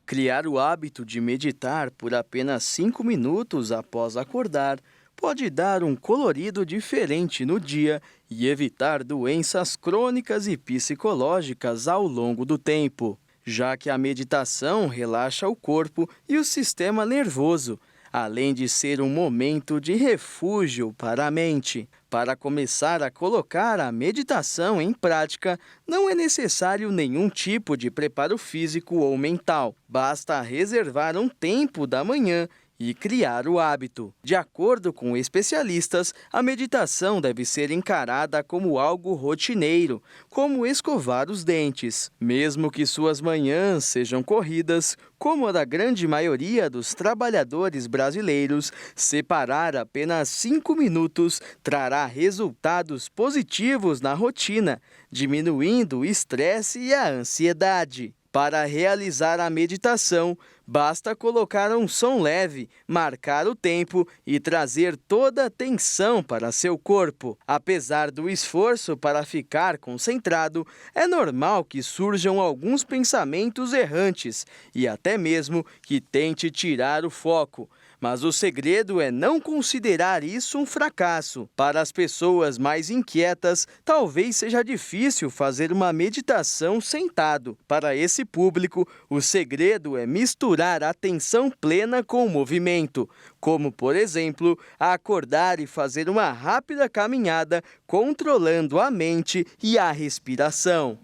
Criar o hábito de meditar por apenas 5 minutos após acordar pode dar um colorido diferente no dia e evitar doenças crônicas e psicológicas ao longo do tempo, já que a meditação relaxa o corpo e o sistema nervoso, além de ser um momento de refúgio para a mente. Para começar a colocar a meditação em prática, não é necessário nenhum tipo de preparo físico ou mental. Basta reservar um tempo da manhã e criar o hábito. De acordo com especialistas, a meditação deve ser encarada como algo rotineiro, como escovar os dentes. Mesmo que suas manhãs sejam corridas, como a da grande maioria dos trabalhadores brasileiros, separar apenas 5 minutos trará resultados positivos na rotina, diminuindo o estresse e a ansiedade. Para realizar a meditação, basta colocar um som leve, marcar o tempo e trazer toda a atenção para seu corpo. Apesar do esforço para ficar concentrado, é normal que surjam alguns pensamentos errantes e até mesmo que tente tirar o foco. Mas o segredo é não considerar isso um fracasso. Para as pessoas mais inquietas, talvez seja difícil fazer uma meditação sentado. Para esse público, o segredo é misturar a atenção plena com o movimento, como, por exemplo, acordar e fazer uma rápida caminhada, controlando a mente e a respiração.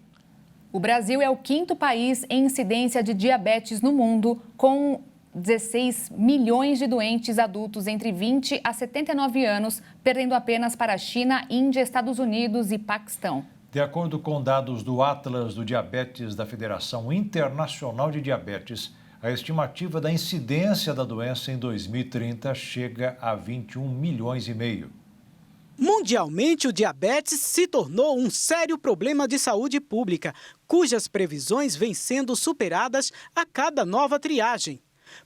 O Brasil é o 5º país em incidência de diabetes no mundo, com 16 milhões de doentes adultos entre 20 a 79 anos, perdendo apenas para a China, Índia, Estados Unidos e Paquistão. De acordo com dados do Atlas do Diabetes da Federação Internacional de Diabetes, a estimativa da incidência da doença em 2030 chega a 21 milhões e meio. Mundialmente, o diabetes se tornou um sério problema de saúde pública, cujas previsões vêm sendo superadas a cada nova triagem.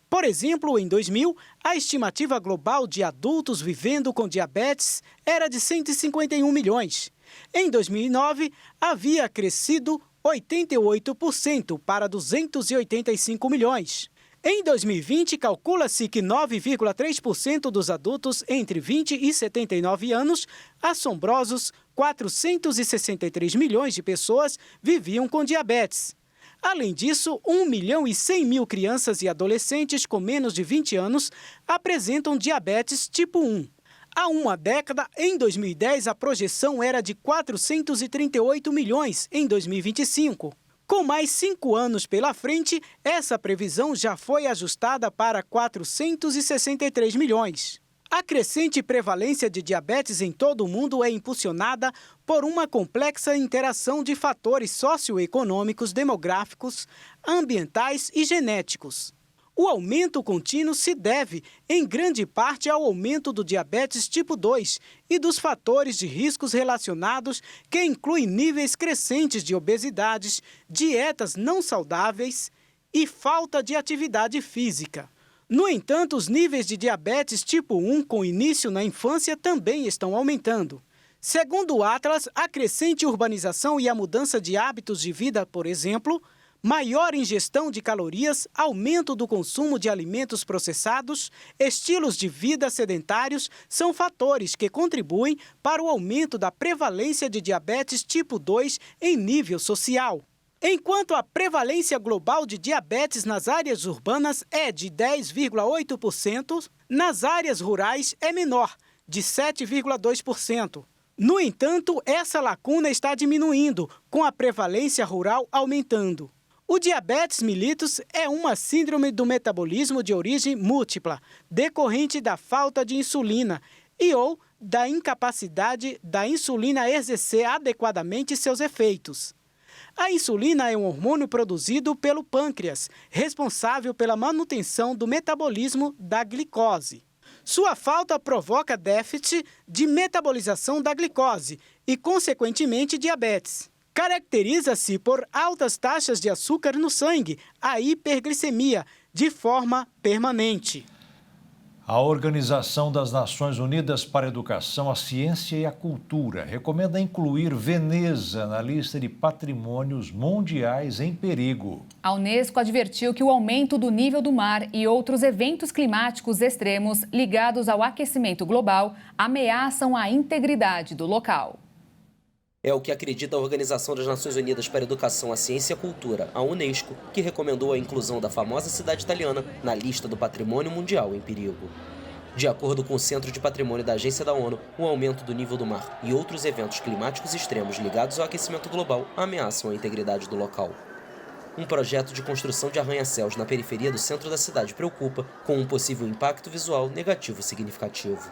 Por exemplo, em 2000, a estimativa global de adultos vivendo com diabetes era de 151 milhões. Em 2009, havia crescido 88% para 285 milhões. Em 2020, calcula-se que 9,3% dos adultos entre 20 e 79 anos, assombrosos 463 milhões de pessoas, viviam com diabetes. Além disso, 1.100.000 crianças e adolescentes com menos de 20 anos apresentam diabetes tipo 1. Há uma década, em 2010, a projeção era de 438 milhões em 2025. Com mais 5 anos pela frente, essa previsão já foi ajustada para 463 milhões. A crescente prevalência de diabetes em todo o mundo é impulsionada por uma complexa interação de fatores socioeconômicos, demográficos, ambientais e genéticos. O aumento contínuo se deve, em grande parte, ao aumento do diabetes tipo 2 e dos fatores de riscos relacionados, que incluem níveis crescentes de obesidade, dietas não saudáveis e falta de atividade física. No entanto, os níveis de diabetes tipo 1 com início na infância também estão aumentando. Segundo o Atlas, a crescente urbanização e a mudança de hábitos de vida, por exemplo, maior ingestão de calorias, aumento do consumo de alimentos processados, estilos de vida sedentários são fatores que contribuem para o aumento da prevalência de diabetes tipo 2 em nível social. Enquanto a prevalência global de diabetes nas áreas urbanas é de 10,8%, nas áreas rurais é menor, de 7,2%. No entanto, essa lacuna está diminuindo, com a prevalência rural aumentando. O diabetes mellitus é uma síndrome do metabolismo de origem múltipla, decorrente da falta de insulina e ou da incapacidade da insulina exercer adequadamente seus efeitos. A insulina é um hormônio produzido pelo pâncreas, responsável pela manutenção do metabolismo da glicose. Sua falta provoca déficit de metabolização da glicose e, consequentemente, diabetes. Caracteriza-se por altas taxas de açúcar no sangue, a hiperglicemia, de forma permanente. A Organização das Nações Unidas para a Educação, a Ciência e a Cultura recomenda incluir Veneza na lista de patrimônios mundiais em perigo. A Unesco advertiu que o aumento do nível do mar e outros eventos climáticos extremos ligados ao aquecimento global ameaçam a integridade do local. É o que acredita a Organização das Nações Unidas para a Educação, a Ciência e a Cultura, a Unesco, que recomendou a inclusão da famosa cidade italiana na lista do Patrimônio Mundial em Perigo. De acordo com o Centro de Patrimônio da Agência da ONU, o aumento do nível do mar e outros eventos climáticos extremos ligados ao aquecimento global ameaçam a integridade do local. Um projeto de construção de arranha-céus na periferia do centro da cidade preocupa, com um possível impacto visual negativo significativo.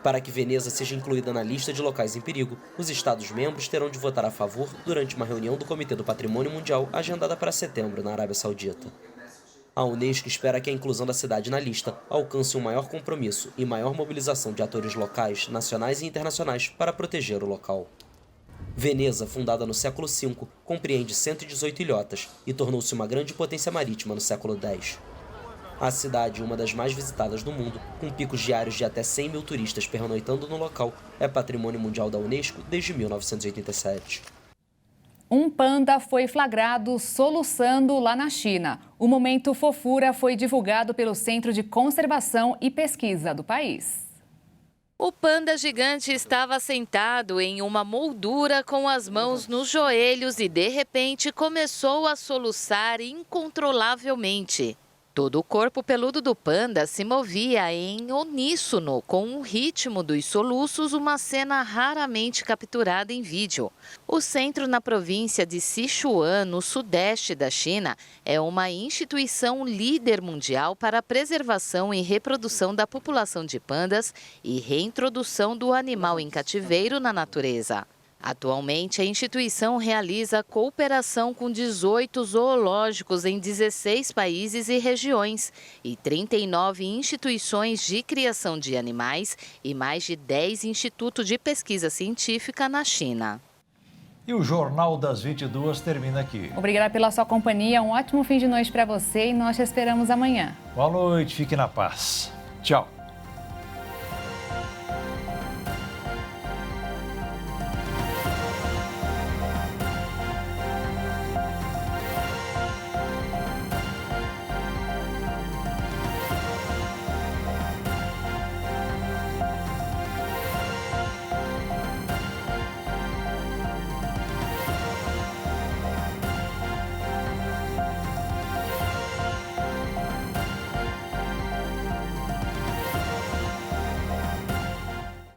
Para que Veneza seja incluída na lista de locais em perigo, os Estados-membros terão de votar a favor durante uma reunião do Comitê do Patrimônio Mundial agendada para setembro na Arábia Saudita. A Unesco espera que a inclusão da cidade na lista alcance um maior compromisso e maior mobilização de atores locais, nacionais e internacionais para proteger o local. Veneza, fundada no século V, compreende 118 ilhotas e tornou-se uma grande potência marítima no século X. A cidade, uma das mais visitadas do mundo, com picos diários de até 100 mil turistas pernoitando no local, é patrimônio mundial da Unesco desde 1987. Um panda foi flagrado soluçando lá na China. O momento fofura foi divulgado pelo Centro de Conservação e Pesquisa do país. O panda gigante estava sentado em uma moldura com as mãos nos joelhos e, de repente, começou a soluçar incontrolavelmente. Todo o corpo peludo do panda se movia em uníssono com o ritmo dos soluços, uma cena raramente capturada em vídeo. O centro na província de Sichuan, no sudeste da China, é uma instituição líder mundial para a preservação e reprodução da população de pandas e reintrodução do animal em cativeiro na natureza. Atualmente, a instituição realiza cooperação com 18 zoológicos em 16 países e regiões e 39 instituições de criação de animais e mais de 10 institutos de pesquisa científica na China. E o Jornal das 22 termina aqui. Obrigada pela sua companhia, um ótimo fim de noite para você e nós te esperamos amanhã. Boa noite, fique na paz. Tchau.